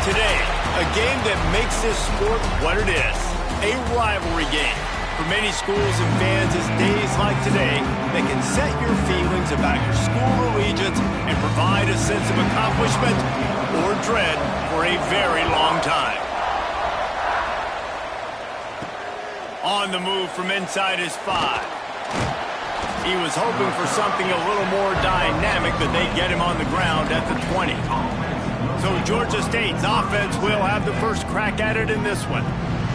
Today, a game that makes this sport what it is, a rivalry game. For many schools and fans, it's days like today that can set your feelings about your school allegiance and provide a sense of accomplishment or dread for a very long time. On the move from inside his 5. He was hoping for something a little more dynamic, but they get him on the ground at the 20. So Georgia State's offense will have the first crack at it in this one.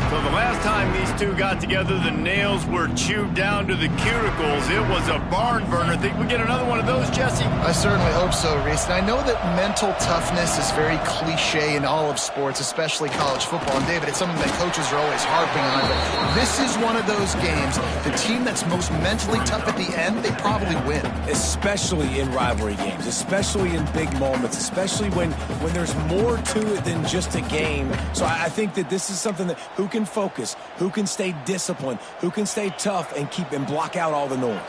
So the last time these two got together, the nails were chewed down to the cuticles. It was a barn burner. Think we get another one of those, Jesse? I certainly hope so, Reese. And I know that mental toughness is very cliche in all of sports, especially college football. And, David, it's something that coaches are always harping on. But this is one of those games. The team that's most mentally tough at the end, they probably win. Especially in rivalry games, especially in big moments, especially when there's more to it than just a game. So I think that this is something that who can focus, who can stay disciplined, who can stay tough and block out all the noise.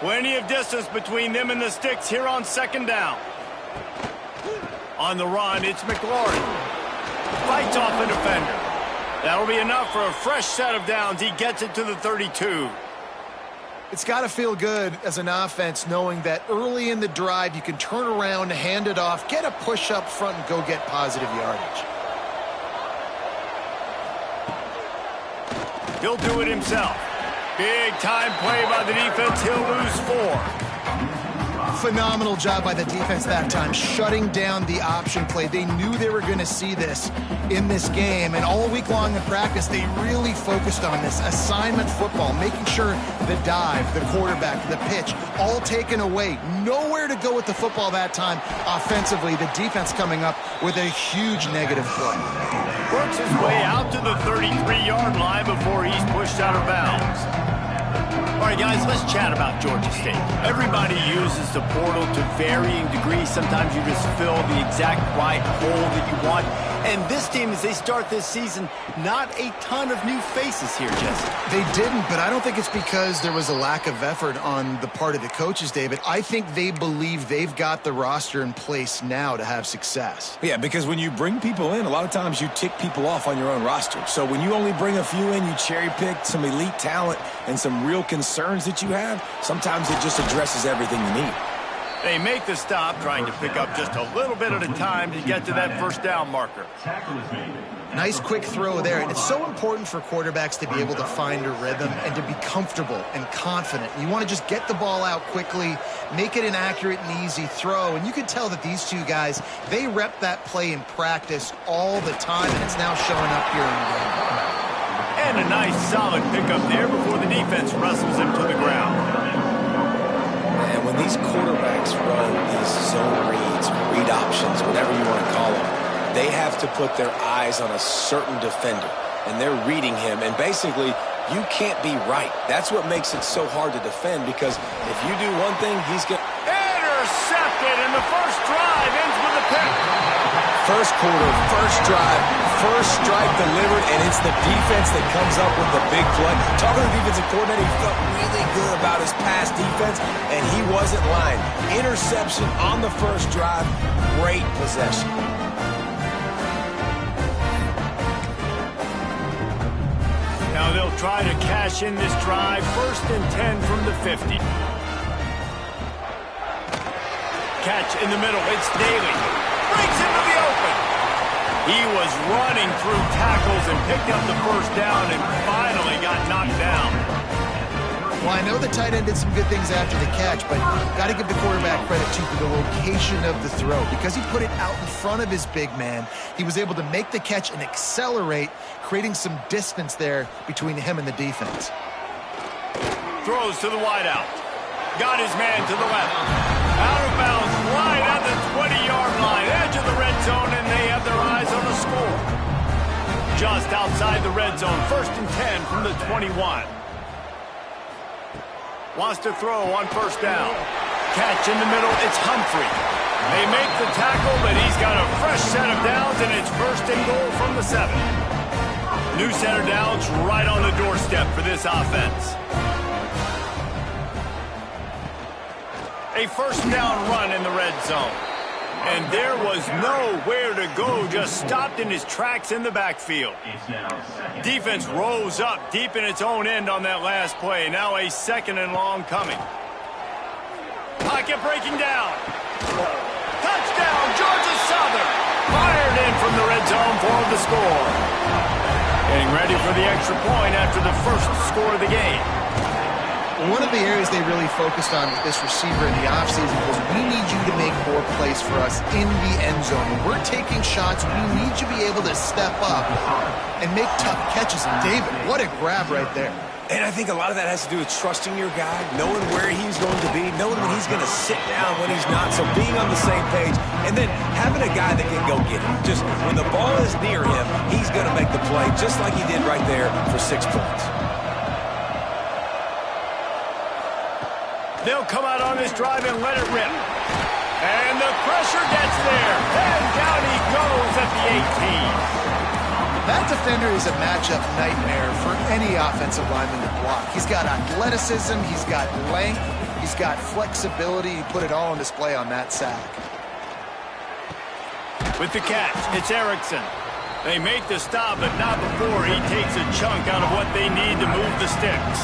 Plenty of distance between them and the sticks here on second down. On the run, it's McLaurin. Fights off a defender. That'll be enough for a fresh set of downs. He gets it to the 32. It's got to feel good as an offense knowing that early in the drive you can turn around, hand it off, get a push up front, and go get positive yardage. He'll do it himself. Big time play by the defense. He'll lose 4. Phenomenal job by the defense that time, shutting down the option play. They knew they were going to see this in this game, and all week long in practice, they really focused on this assignment football, making sure the dive, the quarterback, the pitch, all taken away. Nowhere to go with the football that time offensively. The defense coming up with a huge negative play. Works his way out to the 33-yard line before he's pushed out of bounds. All right, guys, let's chat about Georgia State. Everybody uses the portal to varying degrees. Sometimes you just fill the exact right hole that you want. And this team, as they start this season, not a ton of new faces here, Jesse. They didn't, but I don't think it's because there was a lack of effort on the part of the coaches, David. I think they believe they've got the roster in place now to have success. Yeah, because when you bring people in, a lot of times you tick people off on your own roster. So when you only bring a few in, you cherry pick some elite talent and some real concerns that you have, sometimes it just addresses everything you need. They make the stop, trying to pick up just a little bit at a time to get to that first down marker. Nice quick throw there. And it's so important for quarterbacks to be able to find a rhythm and to be comfortable and confident. You want to just get the ball out quickly, make it an accurate and easy throw. And you can tell that these two guys, they rep that play in practice all the time, and it's now showing up here in the game. And a nice solid pickup there before the defense wrestles him to the ground. And when these quarterbacks run these zone reads, read options, whatever you want to call them, they have to put their eyes on a certain defender, and they're reading him. And basically, you can't be right. That's what makes it so hard to defend, because if you do one thing, he's going to... Intercepted, and the first drive ends with a pick. First quarter, first drive, first strike delivered, and it's the defense that comes up with the big play. Talking to the defensive coordinator, he felt really good about his pass defense, and he wasn't lying. Interception on the first drive, great possession. Now they'll try to cash in this drive, 1st and 10 from the 50. Catch in the middle, it's Daly. Breaks into the open. He was running through tackles and picked up the first down and finally got knocked down. Well, I know the tight end did some good things after the catch, but got to give the quarterback credit, too, for the location of the throw. Because he put it out in front of his big man, he was able to make the catch and accelerate, creating some distance there between him and the defense. Throws to the wideout. Got his man to the left. Out of bounds, right at the 20-yard line, edge of the red zone, and they have their eyes on the score. Just outside the red zone, 1st and 10 from the 21. Wants to throw on first down. Catch in the middle, it's Humphrey. They make the tackle, but he's got a fresh set of downs, and it's 1st and goal from the 7. New set of downs right on the doorstep for this offense. A first down run in the red zone. And there was nowhere to go, just stopped in his tracks in the backfield. Defense rose up deep in its own end on that last play. Now a 2nd and long coming. Pocket breaking down. Touchdown, Georgia Southern. Fired in from the red zone for the score. Getting ready for the extra point after the first score of the game. One of the areas they really focused on with this receiver in the offseason was we need you to make more plays for us in the end zone. When we're taking shots, we need you to be able to step up and make tough catches. And David, what a grab right there. And I think a lot of that has to do with trusting your guy, knowing where he's going to be, knowing when he's going to sit down, when he's not, so being on the same page, and then having a guy that can go get it. Just when the ball is near him, he's going to make the play just like he did right there for 6 points. They'll come out on this drive and let it rip. And the pressure gets there. And down he goes at the 18. That defender is a matchup nightmare for any offensive lineman to block. He's got athleticism, he's got length, he's got flexibility. He put it all on display on that sack. With the catch, it's Erickson. They make the stop, but not before he takes a chunk out of what they need to move the sticks.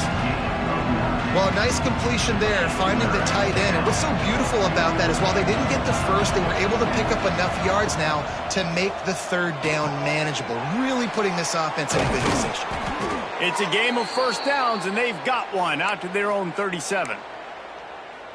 Well, nice completion there, finding the tight end. And what's so beautiful about that is while they didn't get the first, they were able to pick up enough yards now to make the 3rd down manageable, really putting this offense in a good position. It's a game of first downs, and they've got one out to their own 37.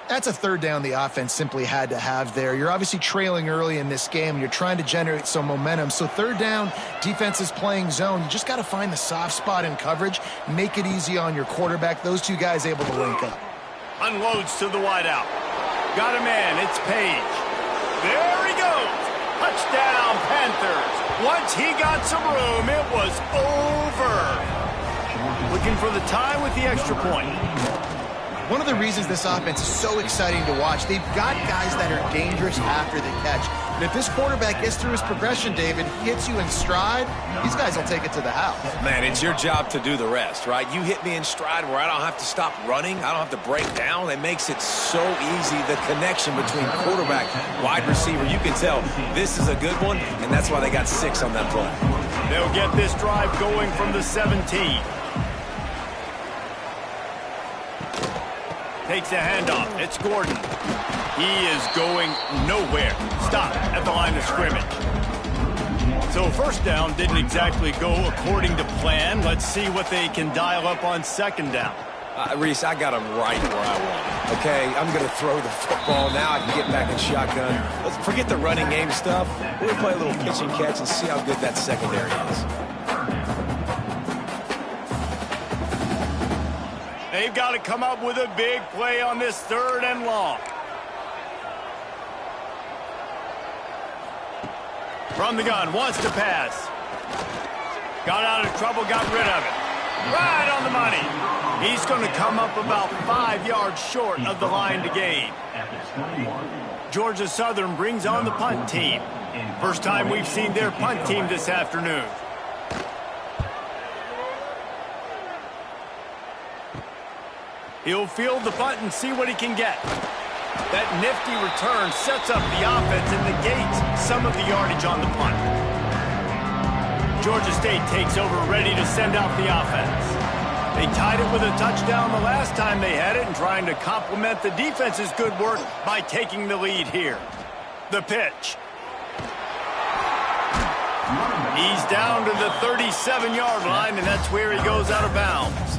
That's a 3rd down the offense simply had to have there. You're obviously trailing early in this game. You're trying to generate some momentum. So 3rd down, defense is playing zone. You just got to find the soft spot in coverage, make it easy on your quarterback. Those two guys able to link up. Unloads to the wideout. Got a man. It's Page. There he goes. Touchdown, Panthers. Once he got some room, it was over. Looking for the tie with the extra point. One of the reasons this offense is so exciting to watch, they've got guys that are dangerous after the catch. And if this quarterback gets through his progression, David, he hits you in stride, these guys will take it to the house. Man, it's your job to do the rest, right? You hit me in stride where I don't have to stop running. I don't have to break down. It makes it so easy, the connection between quarterback, wide receiver. You can tell this is a good one, and that's why they got 6 on that play. They'll get this drive going from the 17. Takes a handoff. It's Gordon. He is going nowhere. Stop at the line of scrimmage. So 1st down didn't exactly go according to plan. Let's see what they can dial up on 2nd down. Reese, I got him right where I want him. Okay, I'm going to throw the football. Now I can get back in shotgun. Let's forget the running game stuff. We're going to play a little pitch and catch and see how good that secondary is. They've got to come up with a big play on this 3rd and long. From the gun, wants to pass. Got out of trouble, got rid of it. Right on the money. He's going to come up about 5 yards short of the line to gain. Georgia Southern brings on the punt team. First time we've seen their punt team this afternoon. He'll field the punt and see what he can get. That nifty return sets up the offense and negates some of the yardage on the punt. Georgia State takes over, ready to send out the offense. They tied it with a touchdown the last time they had it and trying to complement the defense's good work by taking the lead here. The pitch. He's down to the 37-yard line, and that's where he goes out of bounds.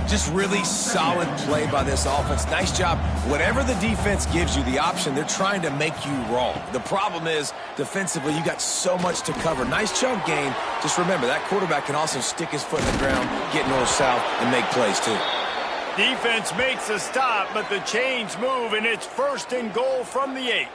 Just really solid play by this offense. Nice job. Whatever the defense gives you the option, they're trying to make you wrong. The problem is, defensively, you got so much to cover. Nice chunk gain. Just remember, that quarterback can also stick his foot in the ground, get north-south, and make plays too. Defense makes a stop, but the chains move, and it's 1st and goal from the 8.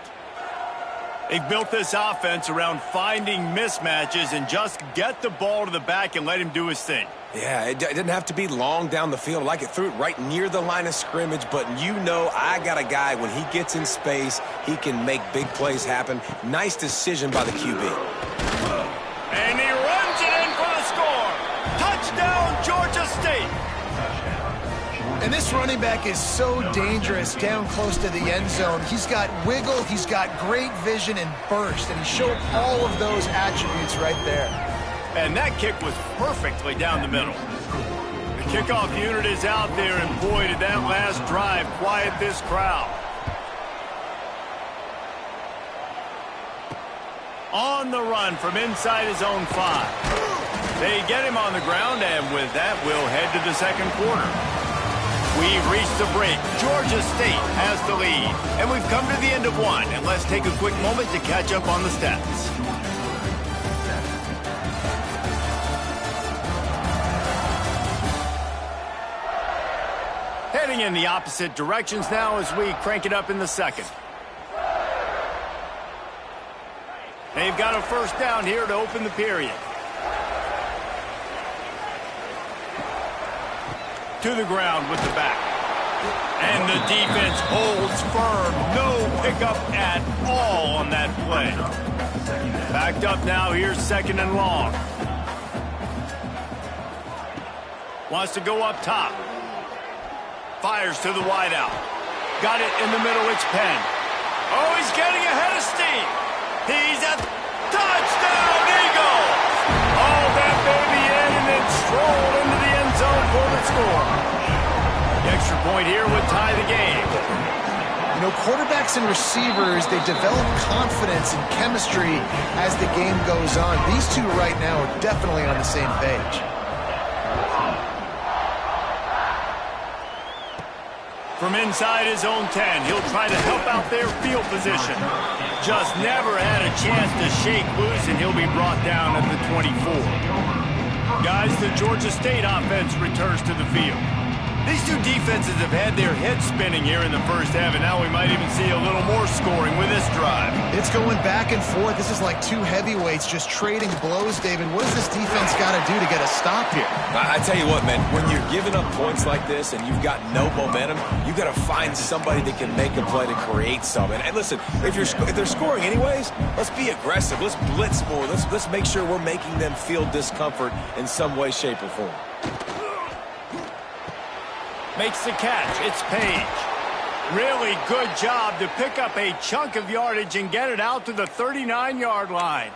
They've built this offense around finding mismatches and just get the ball to the back and let him do his thing. Yeah, it didn't have to be long down the field. Like it threw it right near the line of scrimmage, but you know I got a guy, when he gets in space, he can make big plays happen. Nice decision by the QB. And he runs it in for the score. Touchdown, Georgia State. And this running back is so dangerous down close to the end zone. He's got wiggle, he's got great vision and burst, and he showed all of those attributes right there. And that kick was perfectly down the middle. The kickoff unit is out there, and boy, did that last drive quiet this crowd. On the run from inside his own 5. They get him on the ground, and with that, we'll head to the second quarter. We've reached the break. Georgia State has the lead, and we've come to the end of one. And let's take a quick moment to catch up on the stats. Heading in the opposite directions now as we crank it up in the second. They've got a first down here to open the period. To the ground with the back. And the defense holds firm. No pickup at all on that play. Backed up now. Here's second and long. Wants to go up top. Fires to the wideout. Got it in the middle. It's Penn. Oh, he's getting ahead of steam. He's at touchdown, Eagles! Oh, that baby in and then stroll into the end zone for the score. The extra point here would tie the game. You know, quarterbacks and receivers, they develop confidence and chemistry as the game goes on. These two right now are definitely on the same page. From inside his own 10, he'll try to help out their field position. Just never had a chance to shake loose, and he'll be brought down at the 24. Guys, the Georgia State offense returns to the field. These two defenses have had their heads spinning here in the first half, and now we might even see a little more scoring with this drive. It's going back and forth. This is like two heavyweights just trading blows, David. What does this defense got to do to get a stop here? I tell you what, man, when you're giving up points like this and you've got no momentum, you got to find somebody that can make a play to create something. And listen, if they're scoring anyways, let's be aggressive. Let's blitz more. Let's make sure we're making them feel discomfort in some way, shape, or form. Makes the catch. It's Page. Really good job to pick up a chunk of yardage and get it out to the 39-yard line.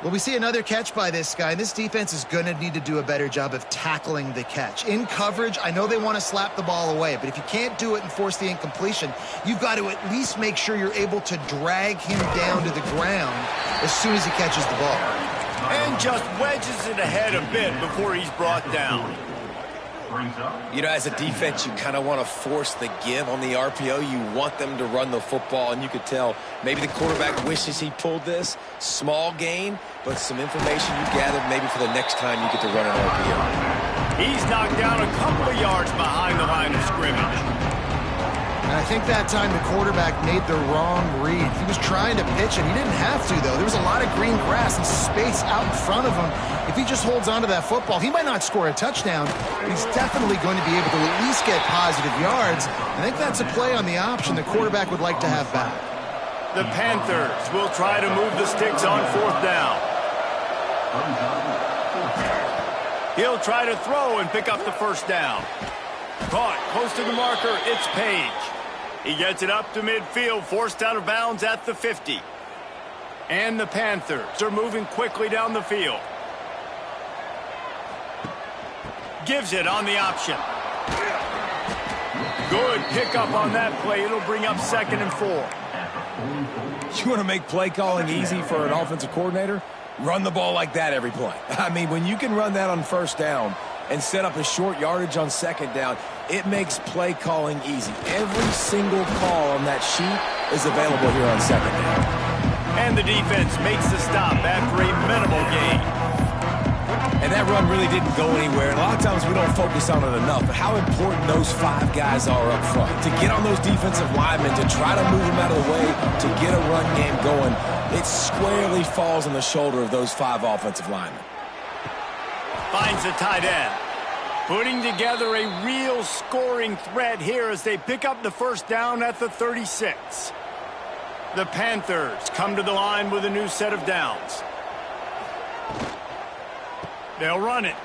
Well, we see another catch by this guy. This defense is going to need to do a better job of tackling the catch. In coverage, I know they want to slap the ball away, but if you can't do it and force the incompletion, you've got to at least make sure you're able to drag him down to the ground as soon as he catches the ball. And just wedges it ahead a bit before he's brought down. You know, as a defense, you kind of want to force the give on the RPO. You want them to run the football, and you could tell maybe the quarterback wishes he pulled this. Small gain, but some information you gathered maybe for the next time you get to run an RPO. He's knocked down a couple of yards behind the line of scrimmage. And I think that time the quarterback made the wrong read. He was trying to pitch it. He didn't have to, though. There was a lot of green grass and space out in front of him. If he just holds on to that football, he might not score a touchdown, but he's definitely going to be able to at least get positive yards. I think that's a play on the option the quarterback would like to have back. The Panthers will try to move the sticks on fourth down. He'll try to throw and pick up the first down. Caught close to the marker, it's Page. He gets it up to midfield, forced out of bounds at the 50. And the Panthers are moving quickly down the field. Gives it on the option. Good pickup on that play. It'll bring up 2nd and 4. You want to make play calling easy for an offensive coordinator? Run the ball like that every play. I mean, when you can run that on first down and set up a short yardage on second down, it makes play calling easy. Every single call on that sheet is available here on second down. And the defense makes the stop after a minimal gain. And that run really didn't go anywhere. And a lot of times we don't focus on it enough, but how important those 5 guys are up front. To get on those defensive linemen, to try to move them out of the way, to get a run game going, it squarely falls on the shoulder of those 5 offensive linemen. Finds the tight end. Putting together a real scoring threat here as they pick up the first down at the 36. The Panthers come to the line with a new set of downs. They'll run it.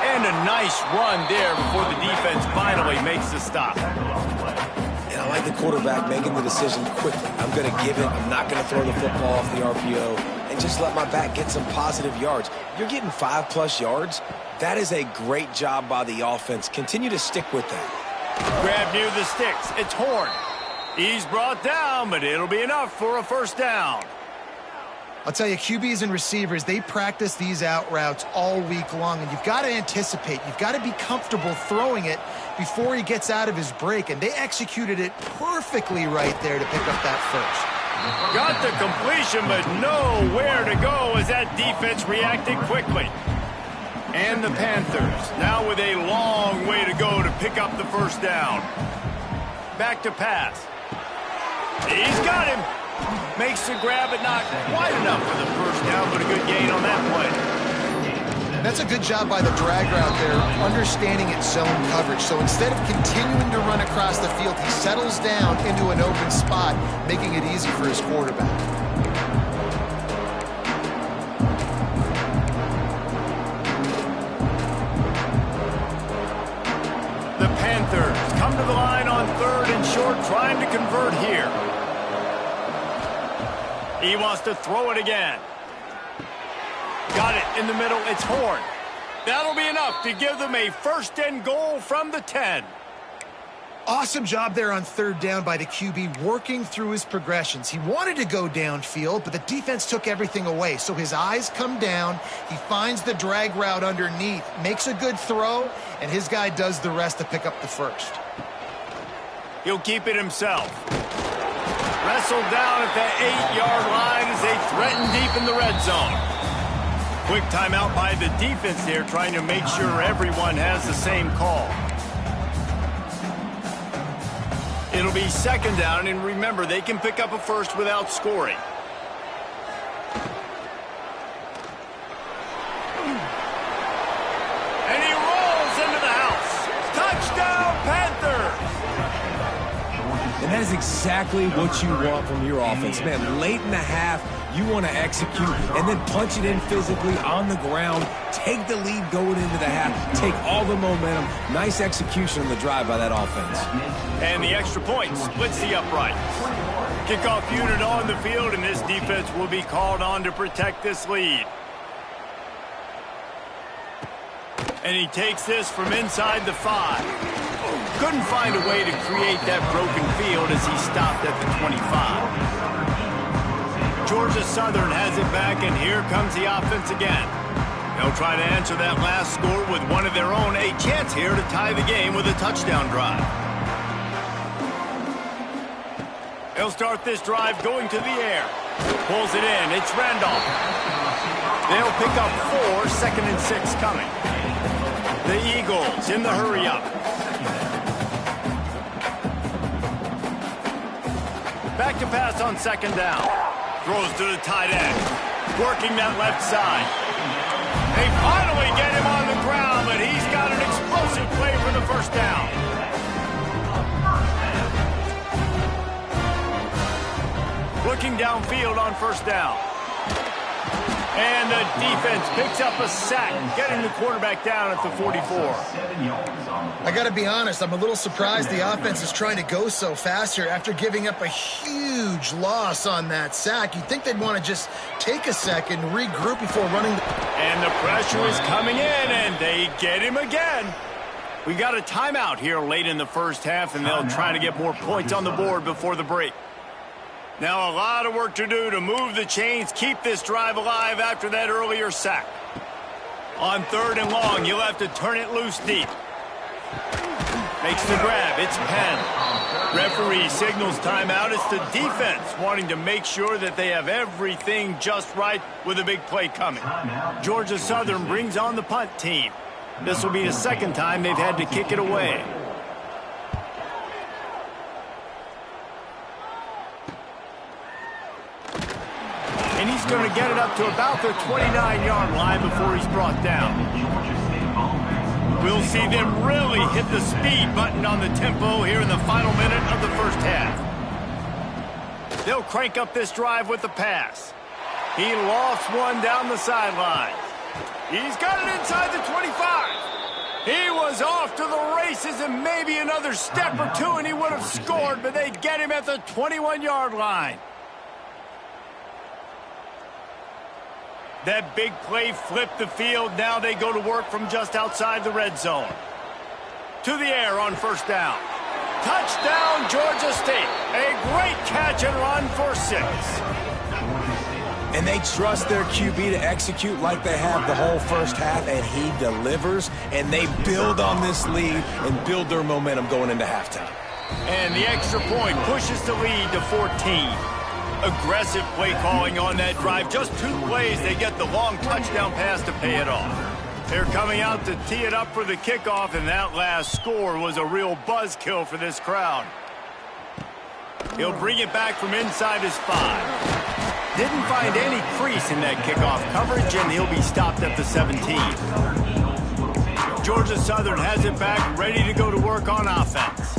And a nice run there before the defense finally makes the stop. And I like the quarterback making the decision quickly. I'm going to give it. I'm not going to throw the football off the RPO and just let my back get some positive yards. You're getting 5+ yards. That is a great job by the offense. Continue to stick with that. Grab near the sticks. It's Horn. He's brought down, but it'll be enough for a first down. I'll tell you, QBs and receivers, they practice these out routes all week long, and you've got to anticipate. You've got to be comfortable throwing it before he gets out of his break, and they executed it perfectly right there to pick up that first. Got the completion, but nowhere to go as that defense reacted quickly. And the Panthers now with a long way to go to pick up the first down. Back to pass. He's got him. Makes the grab, but not quite enough for the first down, but a good gain on that play. That's a good job by the drag route there, understanding its zone coverage. So instead of continuing to run across the field, he settles down into an open spot, making it easy for his quarterback. The Panthers come to the line on 3rd and short, trying to convert here. He wants to throw it again. Got it in the middle. It's Horn. That'll be enough to give them a 1st and goal from the 10. Awesome job there on 3rd down by the QB, working through his progressions. He wanted to go downfield, but the defense took everything away. So his eyes come down. He finds the drag route underneath, makes a good throw, and his guy does the rest to pick up the first. He'll keep it himself. Wrestled down at the 8-yard line as they threaten deep in the red zone. Quick timeout by the defense there, trying to make sure everyone has the same call. It'll be 2nd down, and remember, they can pick up a first without scoring. And he rolls into the house. Touchdown, Panthers! And that is exactly what you want from your offense. Man, late in the half, you want to execute and then punch it in physically on the ground, take the lead going into the half, take all the momentum. Nice execution on the drive by that offense. And the extra point splits the upright. Kickoff unit on the field, and this defense will be called on to protect this lead. And he takes this from inside the 5. Couldn't find a way to create that broken field as he stopped at the 25. Georgia Southern has it back, and here comes the offense again. They'll try to answer that last score with one of their own. A chance here to tie the game with a touchdown drive. They'll start this drive going to the air. Pulls it in. It's Randolph. They'll pick up 4, 2nd and 6 coming. The Eagles in the hurry-up. Back to pass on 2nd down. Throws to the tight end. Working that left side. They finally get him on the ground, but he's got an explosive play for the first down. Looking downfield on 1st down. And the defense picks up a sack, getting the quarterback down at the 44. I got to be honest, I'm a little surprised the offense is trying to go so fast here after giving up a huge loss on that sack. You'd think they'd want to just take a second, regroup before running. And the pressure is coming in, and they get him again. We got a timeout here late in the first half, and they'll try to get more points on the board before the break. Now a lot of work to do to move the chains, keep this drive alive after that earlier sack. On 3rd and long, you'll have to turn it loose deep. Makes the grab. It's Penn. Referee signals timeout. It's the defense wanting to make sure that they have everything just right with a big play coming. Georgia Southern brings on the punt team. This will be the 2nd time they've had to kick it away. And he's going to get it up to about the 29-yard line before he's brought down. We'll see them really hit the speed button on the tempo here in the final minute of the first half. They'll crank up this drive with the pass. He lofts one down the sideline. He's got it inside the 25. He was off to the races, and maybe another step or two and he would have scored, but they get him at the 21-yard line. That big play flipped the field. Now they go to work from just outside the red zone. To the air on first down. Touchdown, Georgia State. A great catch and run for 6. And they trust their QB to execute like they have the whole first half, and he delivers, and they build on this lead and build their momentum going into halftime. And the extra point pushes the lead to 14. Aggressive play calling on that drive. Just 2 plays, they get the long touchdown pass to pay it off. They're coming out to tee it up for the kickoff, and that last score was a real buzzkill for this crowd. He'll bring it back from inside his 5. Didn't find any crease in that kickoff coverage, and he'll be stopped at the 17. Georgia Southern has it back, ready to go to work on offense.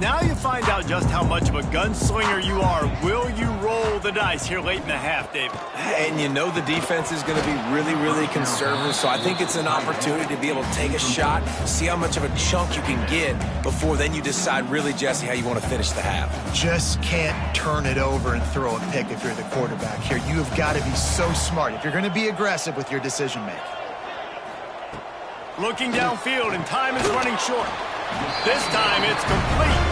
Now you find out just how much of a gunslinger you are. Will you roll the dice here late in the half, David? And you know the defense is going to be really, really conservative, so I think it's an opportunity to be able to take a shot, see how much of a chunk you can get before then you decide really, Jesse, how you want to finish the half. Just can't turn it over and throw a pick if you're the quarterback here. You have got to be so smart if you're going to be aggressive with your decision-making. Looking downfield, and time is running short. This time it's complete.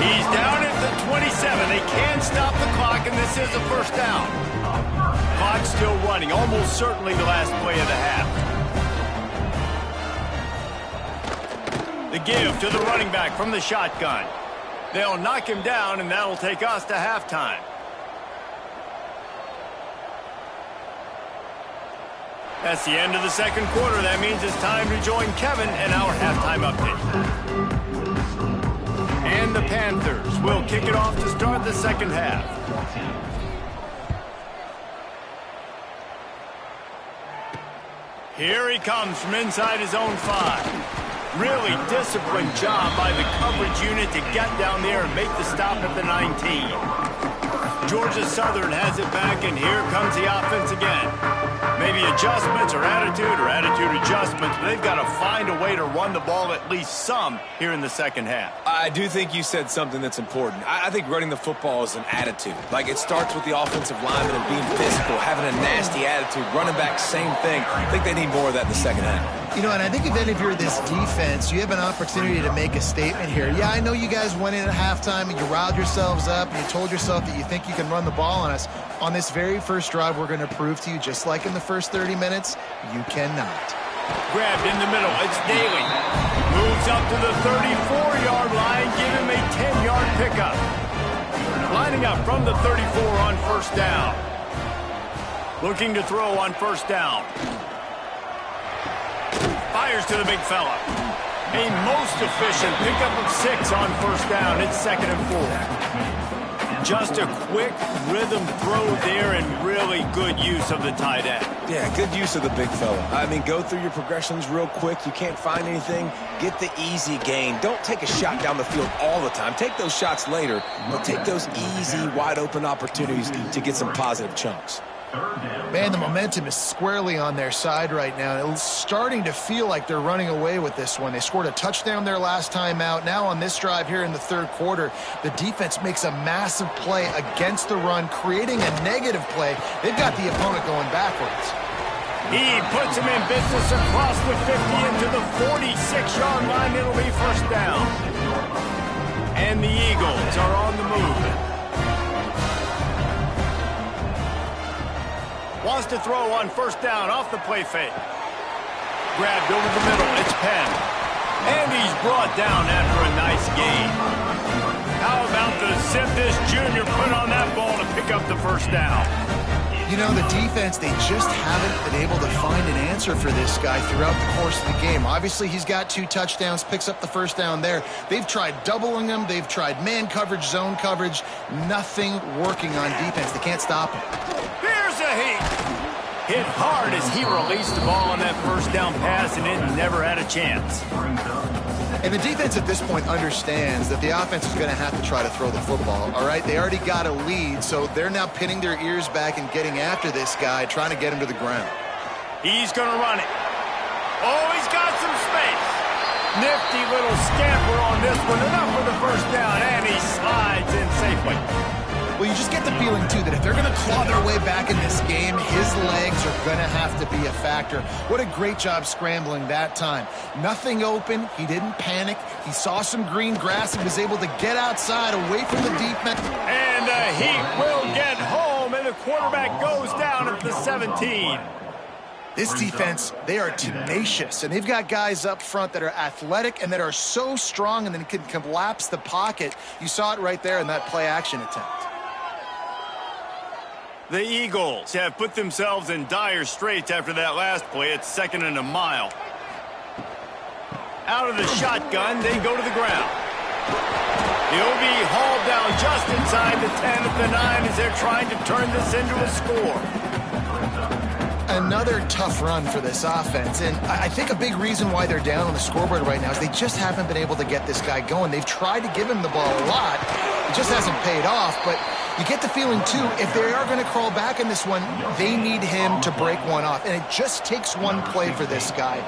He's down at the 27. They can't stop the clock, and this is a first down. Clock still running, almost certainly the last play of the half. The give to the running back from the shotgun. They'll knock him down, and that'll take us to halftime. That's the end of the second quarter. That means it's time to join Kevin and our halftime update. And the Panthers will kick it off to start the second half. Here he comes from inside his own 5. Really disciplined job by the coverage unit to get down there and make the stop at the 19. Georgia Southern has it back, and here comes the offense again. Maybe adjustments or attitude adjustments, but they've got to find a way to run the ball at least some here in the second half. I do think you said something that's important. I think running the football is an attitude. Like, it starts with the offensive lineman and being physical, having a nasty attitude. Running back, same thing. I think they need more of that in the second half. You know, and I think if you're this defense, you have an opportunity to make a statement here. Yeah, I know you guys went in at halftime and you riled yourselves up and you told yourself that you think you can run the ball on us. On this very first drive, we're going to prove to you, just like in the first 30 minutes, you cannot. Grabbed in the middle. It's Daly. Moves up to the 34-yard line. Give him a 10-yard pickup. Lining up from the 34 on first down. Looking to throw on first down. Fires to the big fella. A most efficient pickup of 6 on first down. It's 2nd and 4. Just a quick rhythm throw there, and really good use of the tight end. Yeah, good use of the big fella. I mean, go through your progressions real quick. You can't find anything. Get the easy gain. Don't take a shot down the field all the time. Take those shots later, but take those easy, wide-open opportunities to get some positive chunks. Man, the momentum is squarely on their side right now. It's starting to feel like they're running away with this one. They scored a touchdown their last time out. Now on this drive here in the third quarter, the defense makes a massive play against the run, creating a negative play. They've got the opponent going backwards. He puts him in business across the 50 into the 46-yard line. It'll be first down. And the Eagles are on the move. Wants to throw on first down off the play fake. Grabbed over the middle. It's Penn. And he's brought down after a nice gain. How about the zip this junior put on that ball to pick up the first down? You know, the defense, they just haven't been able to find an answer for this guy throughout the course of the game. Obviously, he's got 2 touchdowns, picks up the first down there. They've tried doubling him. They've tried man coverage, zone coverage. Nothing working on defense. They can't stop him. Here's a hit hard as he released the ball on that first down pass, and it never had a chance. And the defense at this point understands that the offense is going to have to try to throw the football, all right? They already got a lead, so they're now pinning their ears back and getting after this guy, trying to get him to the ground. He's going to run it. Oh, he's got some space. Nifty little scamper on this one. Enough for the first down, and he slides in safely. Well, you just get the feeling, too, that if they're going to claw their way back in this game, his legs are going to have to be a factor. What a great job scrambling that time. Nothing open. He didn't panic. He saw some green grass and was able to get outside away from the defense. And the Heat will get home, and the quarterback goes down at the 17. This defense, they are tenacious, and they've got guys up front that are athletic and that are so strong and then can collapse the pocket. You saw it right there in that play-action attempt. The Eagles have put themselves in dire straits after that last play. It's 2nd and a mile. Out of the shotgun, they go to the ground. He'll be hauled down just inside the 10 at the 9 as they're trying to turn this into a score. Another tough run for this offense, and I think a big reason why they're down on the scoreboard right now is they just haven't been able to get this guy going. They've tried to give him the ball a lot. It just hasn't paid off, but you get the feeling, too, if they are going to crawl back in this one, they need him to break one off, and it just takes one play for this guy.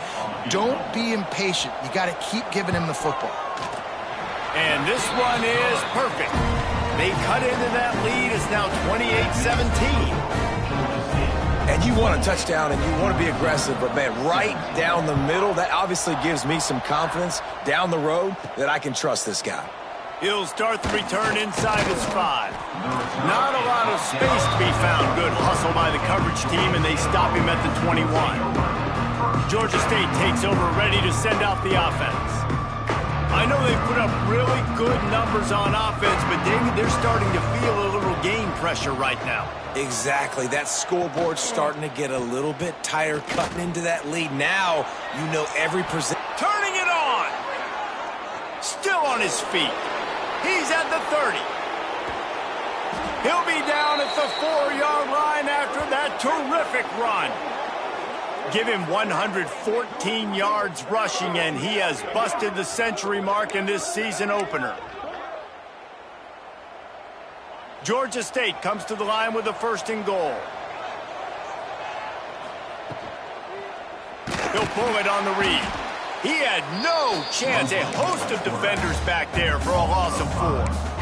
Don't be impatient. You got to keep giving him the football. And this one is perfect. They cut into that lead. It's now 28-17. And you want a touchdown and you want to be aggressive, but, man, right down the middle, that obviously gives me some confidence down the road that I can trust this guy. He'll start the return inside his 5. Not a lot of space to be found. Good hustle by the coverage team, and they stop him at the 21. Georgia State takes over, ready to send out the offense. I know they've put up really good numbers on offense, but, David, they're starting to feel a little game pressure right now. Exactly. That scoreboard's starting to get a little bit tighter, cutting into that lead. Now you know every percent. Turning it on. Still on his feet. He's at the 30. He'll be down at the 4-yard line after that terrific run. Give him 114 yards rushing, and he has busted the century mark in this season opener. Georgia State comes to the line with a 1st and goal. He'll pull it on the read. He had no chance. A host of defenders back there for a loss of 4.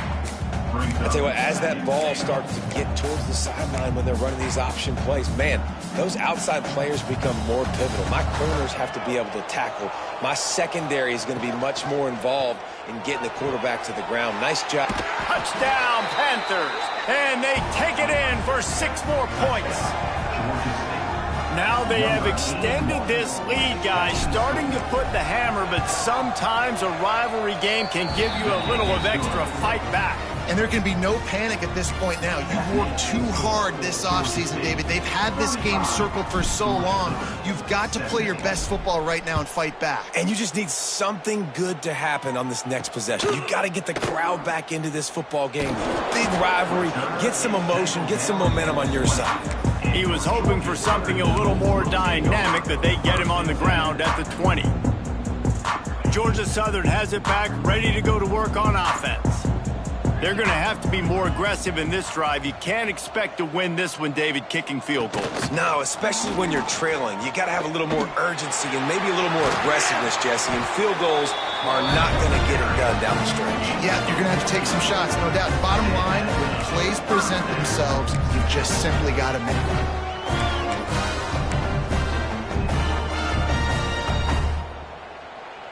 I tell you what, as that ball starts to get towards the sideline when they're running these option plays, man, those outside players become more pivotal. My corners have to be able to tackle. My secondary is going to be much more involved in getting the quarterback to the ground. Nice job. Touchdown, Panthers. And they take it in for 6 more points. Now they have extended this lead, guys, starting to put the hammer, but sometimes a rivalry game can give you a little of extra fight back. And there can be no panic at this point now. You've worked too hard this offseason, David. They've had this game circled for so long. You've got to play your best football right now and fight back. And you just need something good to happen on this next possession. You've got to get the crowd back into this football game. Big rivalry. Get some emotion. Get some momentum on your side. He was hoping for something a little more dynamic, that they get him on the ground at the 20. Georgia Southern has it back, ready to go to work on offense. They're going to have to be more aggressive in this drive. You can't expect to win this one, David, kicking field goals. No, especially when you're trailing. You got to have a little more urgency and maybe a little more aggressiveness, Jesse. And field goals are not going to get it done down the stretch. Yeah, you're going to have to take some shots, no doubt. Bottom line, when plays present themselves, you just simply got to make them.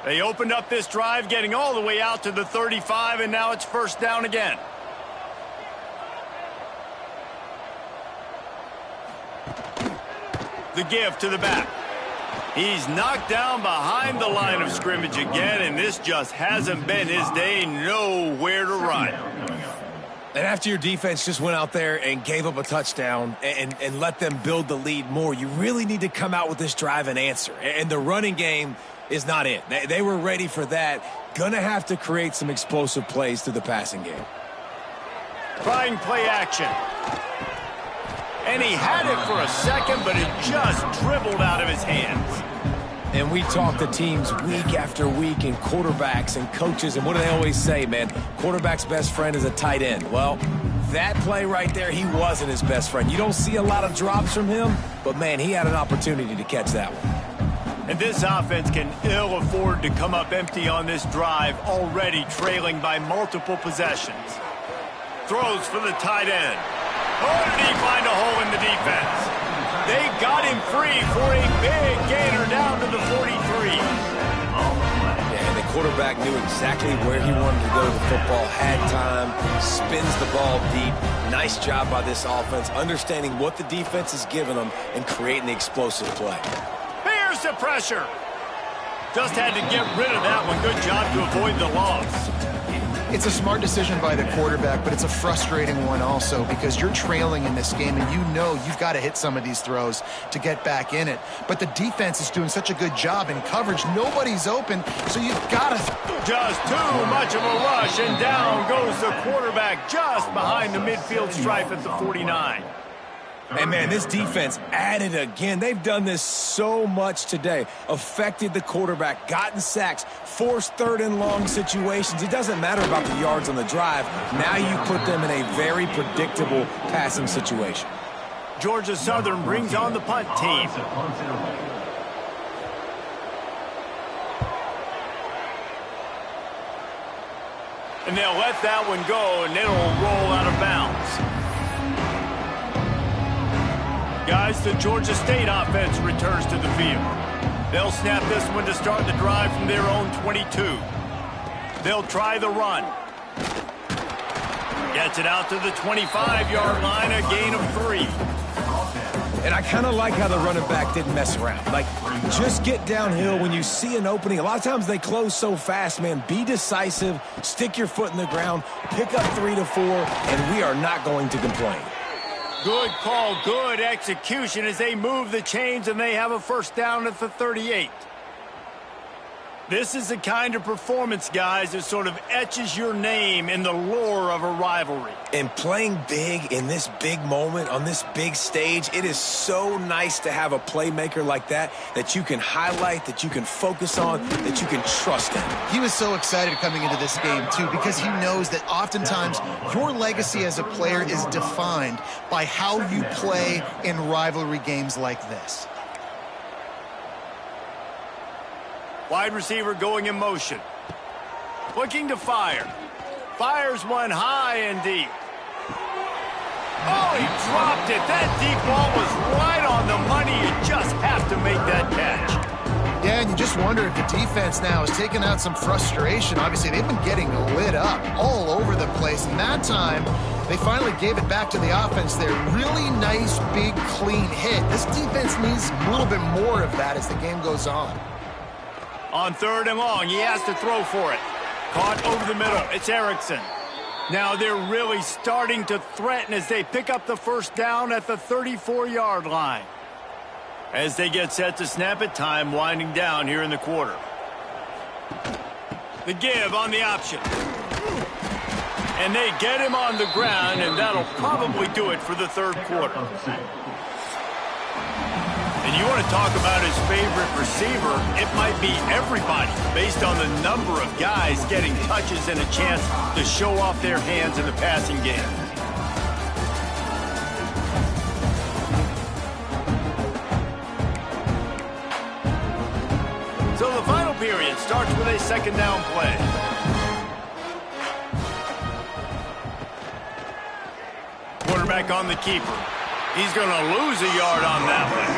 They opened up this drive, getting all the way out to the 35, and now it's 1st down again. The give to the back. He's knocked down behind the line of scrimmage again, and this just hasn't been his day. Nowhere to run. And after your defense just went out there and gave up a touchdown and let them build the lead more, you really need to come out with this drive and answer. And the running game is not it. They were ready for that. Gonna have to create some explosive plays through the passing game. Trying play action. And he had it for a second, but it just dribbled out of his hands. And we talk to teams week after week and quarterbacks and coaches, and what do they always say, man? Quarterback's best friend is a tight end. Well, that play right there, he wasn't his best friend. You don't see a lot of drops from him, but, man, he had an opportunity to catch that one. And this offense can ill afford to come up empty on this drive, already trailing by multiple possessions. Throws for the tight end. Oh, did he find a hole in the defense? They got him free for a big gainer down to the 43. Yeah, and the quarterback knew exactly where he wanted to go to the football, had time, spins the ball deep. Nice job by this offense, understanding what the defense is giving them and creating the explosive play. Here's the pressure. Just had to get rid of that one. Good job to avoid the loss. It's a smart decision by the quarterback, but it's a frustrating one also because you're trailing in this game and you know you've got to hit some of these throws to get back in it. But the defense is doing such a good job in coverage. Nobody's open, so you've got to... Just too much of a rush, and down goes the quarterback just behind the midfield stripe at the 49. And, man, this defense added again. They've done this so much today. Affected the quarterback, gotten sacks, forced third and long situations. It doesn't matter about the yards on the drive. Now you put them in a very predictable passing situation. Georgia Southern brings on the punt team. And they'll let that one go, and it'll roll out of bounds. Guys, the Georgia State offense returns to the field. They'll snap this one to start the drive from their own 22. They'll try the run. Gets it out to the 25-yard line, a gain of 3. And I kind of like how the running back didn't mess around. Like, just get downhill when you see an opening. A lot of times they close so fast, man. Be decisive, stick your foot in the ground, pick up 3 to 4, and we are not going to complain. Good call, good execution as they move the chains and they have a first down at the 38. This is the kind of performance, guys, that sort of etches your name in the lore of a rivalry. And playing big in this big moment, on this big stage, it is so nice to have a playmaker like that you can highlight, that you can focus on, that you can trust in. He was so excited coming into this game, too, because he knows that oftentimes your legacy as a player is defined by how you play in rivalry games like this. Wide receiver going in motion. Looking to fire. Fires one high and deep. Oh, he dropped it. That deep ball was right on the money. You just have to make that catch. Yeah, and you just wonder if the defense now is taking out some frustration. Obviously, they've been getting lit up all over the place. And that time, they finally gave it back to the offense there. Really nice, big, clean hit. This defense needs a little bit more of that as the game goes on. On third and long, he has to throw for it. Caught over the middle. It's Erickson. Now they're really starting to threaten as they pick up the first down at the 34-yard line. As they get set to snap it, time winding down here in the quarter. The give on the option. And they get him on the ground, and that'll probably do it for the third quarter. And you want to talk about his favorite receiver, it might be everybody based on the number of guys getting touches and a chance to show off their hands in the passing game. So the final period starts with a second down play. Quarterback on the keeper. He's going to lose a yard on that one.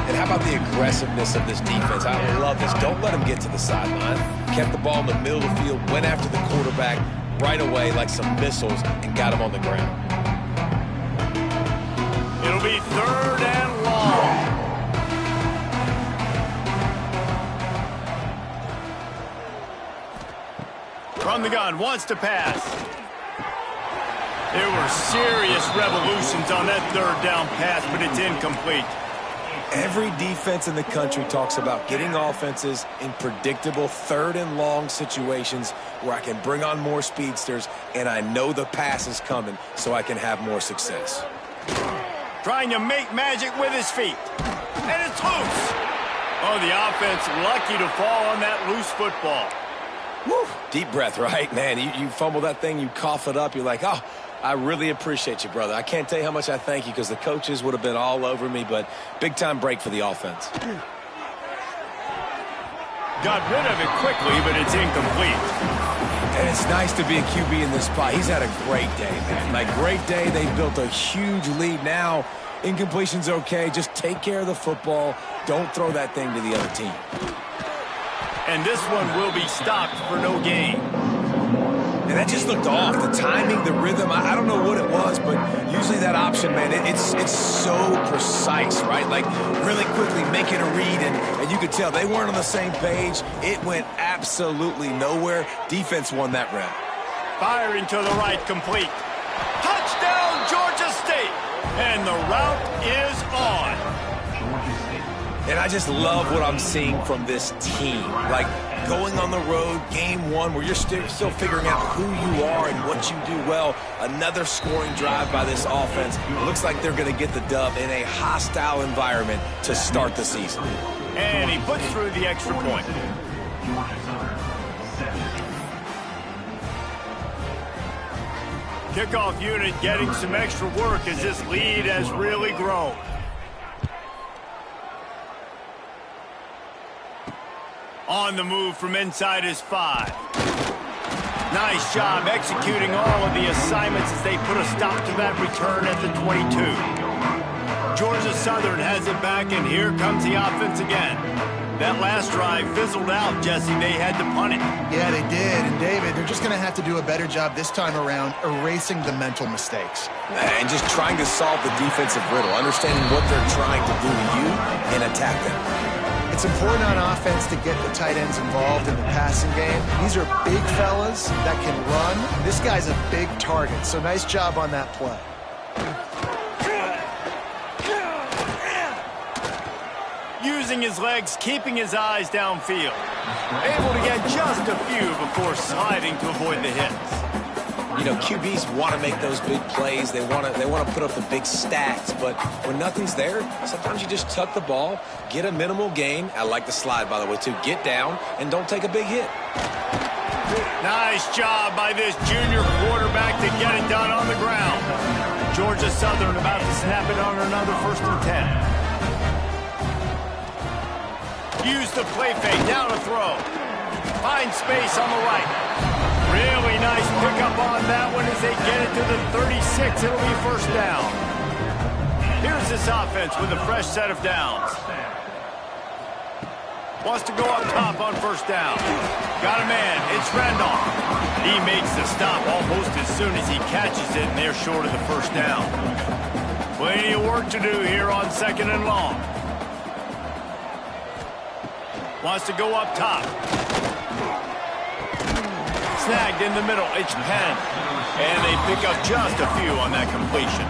And how about the aggressiveness of this defense? I love this. Don't let him get to the sideline. Kept the ball in the middle of the field, went after the quarterback right away like some missiles and got him on the ground. It'll be third and long. From the gun, wants to pass. There were serious revolutions on that third down pass, but it's incomplete. Every defense in the country talks about getting offenses in predictable third and long situations where I can bring on more speedsters and I know the pass is coming so I can have more success. Trying to make magic with his feet. And it's loose. Oh, the offense lucky to fall on that loose football. Woo. Deep breath, right? Man, you fumble that thing, you cough it up, you're like, oh, I really appreciate you, brother. I can't tell you how much I thank you because the coaches would have been all over me, but big-time break for the offense. Got rid of it quickly, but it's incomplete. And it's nice to be a QB in this spot. He's had a great day, man. Like, great day. They built a huge lead. Now, incompletion's okay. Just take care of the football. Don't throw that thing to the other team. And this one will be stopped for no gain. And that just looked off. The timing, the rhythm, I don't know what it was, but usually that option, man, it's so precise, right? Like, really quickly making a read, and you could tell they weren't on the same page. It went absolutely nowhere. Defense won that round. Firing to the right, complete. Touchdown, Georgia State! And the route is on. And I just love what I'm seeing from this team. Like, going on the road, game one, where you're still figuring out who you are and what you do well. Another scoring drive by this offense. It looks like they're going to get the dub in a hostile environment to start the season. And he puts through the extra point. Kickoff unit getting some extra work as this lead has really grown. On the move from inside his 5. Nice job executing all of the assignments as they put a stop to that return at the 22. Georgia Southern has it back, and here comes the offense again. That last drive fizzled out, Jesse. They had to punt it. Yeah, they did. And, David, they're just going to have to do a better job this time around erasing the mental mistakes. And just trying to solve the defensive riddle, understanding what they're trying to do to you and attack them. It's important on offense to get the tight ends involved in the passing game. These are big fellas that can run. This guy's a big target, so nice job on that play. Using his legs, keeping his eyes downfield. Able to get just a few before sliding to avoid the hits. You know, QBs want to make those big plays. They want to put up the big stats. But when nothing's there, sometimes you just tuck the ball, get a minimal gain. I like the slide, by the way, too. Get down and don't take a big hit. Nice job by this junior quarterback to get it done on the ground. Georgia Southern about to snap it on another 1st and 10. Use the play fake, down to throw. Find space on the right. Really nice pickup on that one as they get it to the 36. It'll be 1st down. Here's this offense with a fresh set of downs. Wants to go up top on 1st down. Got a man. It's Randolph. He makes the stop almost as soon as he catches it, and they're short of the 1st down. Plenty of work to do here on 2nd and long. Wants to go up top. Snagged in the middle. It's Penn. And they pick up just a few on that completion.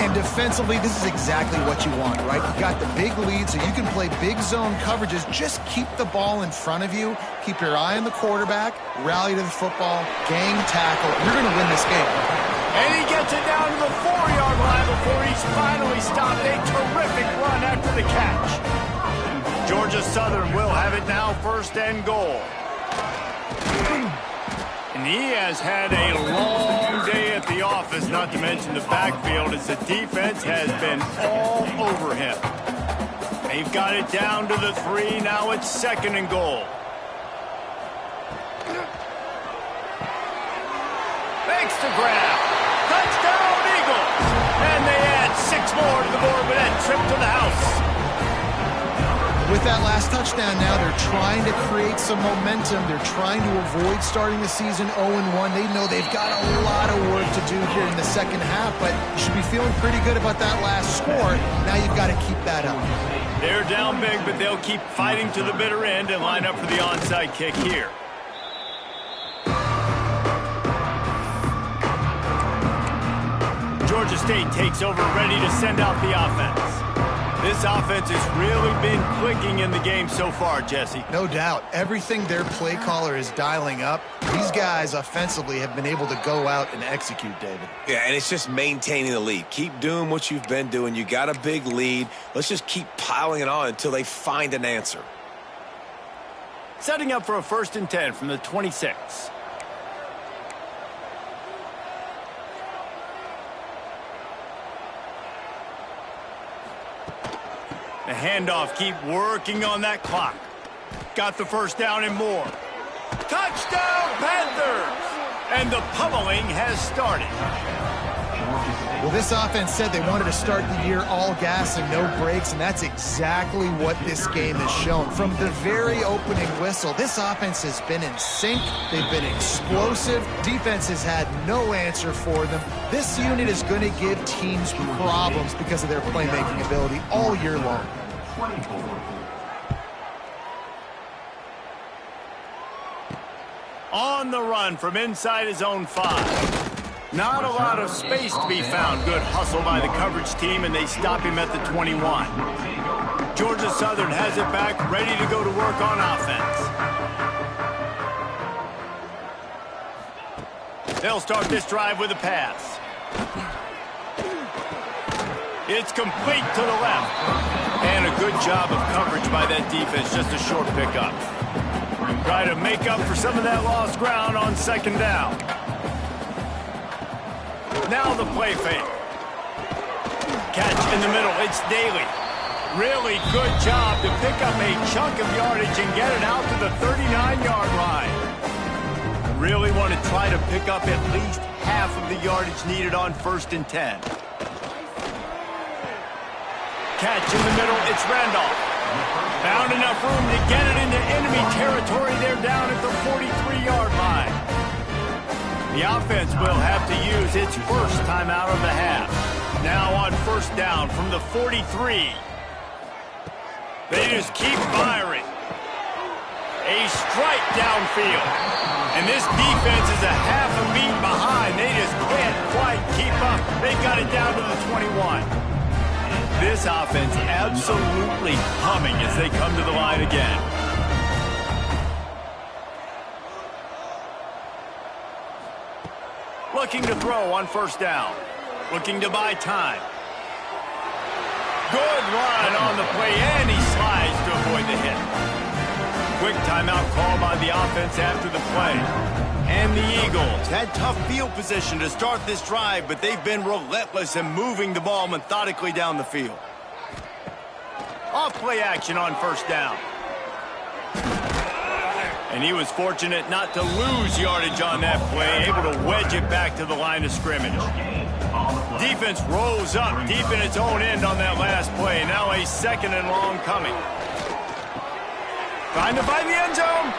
And defensively, this is exactly what you want, right? You got the big lead, so you can play big zone coverages. Just keep the ball in front of you. Keep your eye on the quarterback. Rally to the football. Gang tackle. You're going to win this game. And he gets it down to the 4-yard line before he's finally stopped. A terrific run after the catch. Georgia Southern will have it now 1st and goal. And he has had a long day at the office, not to mention the backfield, as the defense has been all over him. They've got it down to the 3. Now it's 2nd and goal. Makes the grab. Touchdown, Eagles! And they add 6 more to the board with that trip to the house. With that last touchdown now, they're trying to create some momentum. They're trying to avoid starting the season 0-1. They know they've got a lot of work to do here in the 2nd half, but you should be feeling pretty good about that last score. Now you've got to keep that up. They're down big, but they'll keep fighting to the bitter end and line up for the onside kick here. Georgia State takes over, ready to send out the offense. This offense has really been clicking in the game so far, Jesse. No doubt. Everything their play caller is dialing up, these guys offensively have been able to go out and execute, David. Yeah, and it's just maintaining the lead. Keep doing what you've been doing. You got a big lead. Let's just keep piling it on until they find an answer. Setting up for a 1st and 10 from the 26. The handoff, keep working on that clock. Got the first down and more. Touchdown, Panthers! And the pummeling has started. Well, this offense said they wanted to start the year all gas and no brakes, and that's exactly what this game has shown. From the very opening whistle, this offense has been in sync. They've been explosive. Defense has had no answer for them. This unit is going to give teams problems because of their playmaking ability all year long. On the run from inside his own 5. Not a lot of space to be found. Good hustle by the coverage team, and they stop him at the 21. Georgia Southern has it back, ready to go to work on offense. They'll start this drive with a pass. It's complete to the left. And a good job of coverage by that defense, just a short pickup. Try to make up for some of that lost ground on second down. Now the play fake. Catch in the middle. It's Daly. Really good job to pick up a chunk of yardage and get it out to the 39-yard line. Really want to try to pick up at least half of the yardage needed on 1st and 10. Catch in the middle. It's Randolph. Found enough room to get it into enemy territory. They're down at the 43-yard line. The offense will have to use its first timeout of the half. Now on 1st down from the 43. They just keep firing. A strike downfield. And this defense is a half a beat behind. They just can't quite keep up. They got it down to the 21. This offense absolutely humming as they come to the line again. Looking to throw on 1st down. Looking to buy time. Good run on the play, and he slides to avoid the hit. Quick timeout call by the offense after the play. And the Eagles had tough field position to start this drive, but they've been relentless in moving the ball methodically down the field. Off play action on 1st down. And he was fortunate not to lose yardage on that play, able to wedge it back to the line of scrimmage. Defense rose up deep in its own end on that last play. Now a 2nd and long coming. Trying to find the end zone.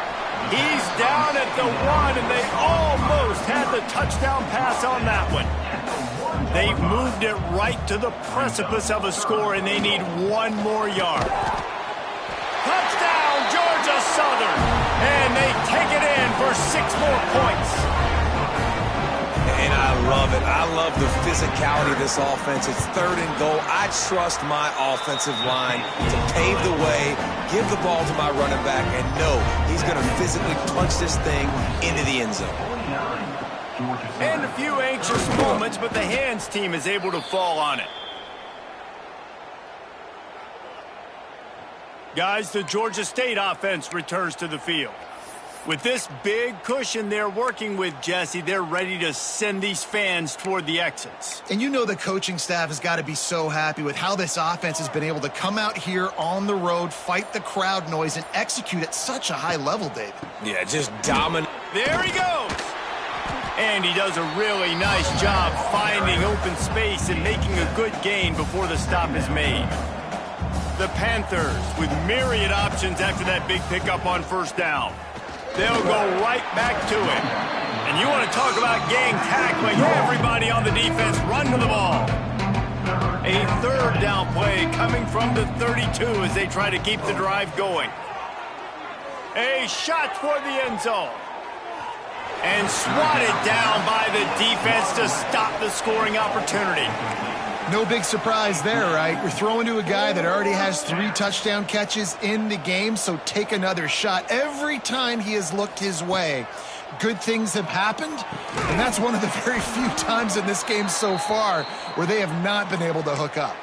He's down at the 1, and they almost had the touchdown pass on that one. They've moved it right to the precipice of a score, and they need 1 more yard. Touchdown, Georgia Southern! And they take it in for 6 more points. And I love it. I love the physicality of this offense. It's 3rd and goal. I trust my offensive line to pave the way, give the ball to my running back, and know he's going to physically punch this thing into the end zone. And a few anxious moments, but the hands team is able to fall on it. Guys, the Georgia State offense returns to the field. With this big cushion they're working with, Jesse, they're ready to send these fans toward the exits. And you know the coaching staff has got to be so happy with how this offense has been able to come out here on the road, fight the crowd noise, and execute at such a high level, David. Yeah, just dominant. There he goes. And he does a really nice job finding open space and making a good gain before the stop is made. The Panthers with myriad options after that big pickup on 1st down. They'll go right back to it. And you want to talk about gang tackling. Everybody on the defense run to the ball. A 3rd down play coming from the 32 as they try to keep the drive going. A shot toward the end zone. And swatted down by the defense to stop the scoring opportunity. No big surprise there, right? You're throwing to a guy that already has 3 touchdown catches in the game, so take another shot. Every time he has looked his way, good things have happened, and that's one of the very few times in this game so far where they have not been able to hook up.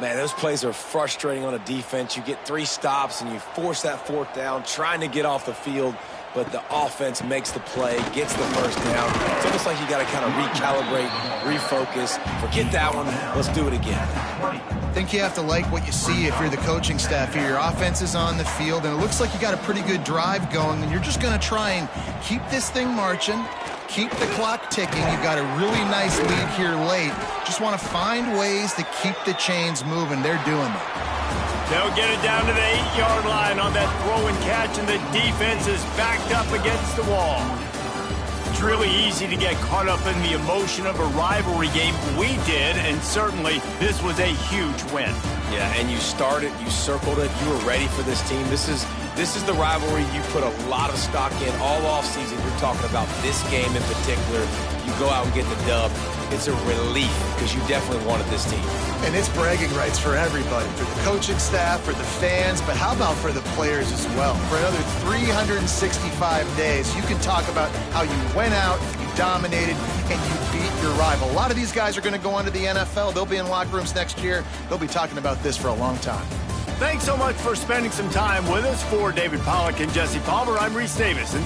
Man, those plays are frustrating on a defense. You get 3 stops, and you force that 4th down, trying to get off the field. but the offense makes the play, gets the first down. It's almost like you got to kind of recalibrate, refocus. Forget that one. Let's do it again. I think you have to like what you see if you're the coaching staff here. Your offense is on the field, and it looks like you got a pretty good drive going, and you're just going to try and keep this thing marching, keep the clock ticking. You've got a really nice lead here late. Just want to find ways to keep the chains moving. They're doing that. They'll get it down to the 8-yard line on that throw and catch, and the defense is backed up against the wall. It's really easy to get caught up in the emotion of a rivalry game. We did, and certainly this was a huge win. Yeah, and you started, you circled it, you were ready for this team. This is the rivalry you put a lot of stock in all offseason. You're talking about this game in particular. You go out and get the dub. It's a relief because you definitely wanted this team. And it's bragging rights for everybody, for the coaching staff, for the fans, but how about for the players as well? For another 365 days, you can talk about how you went out, you dominated, and you beat your rival. A lot of these guys are going to go on to the NFL. They'll be in locker rooms next year. They'll be talking about this for a long time. Thanks so much for spending some time with us. For David Pollack and Jesse Palmer, I'm Reese Davis. And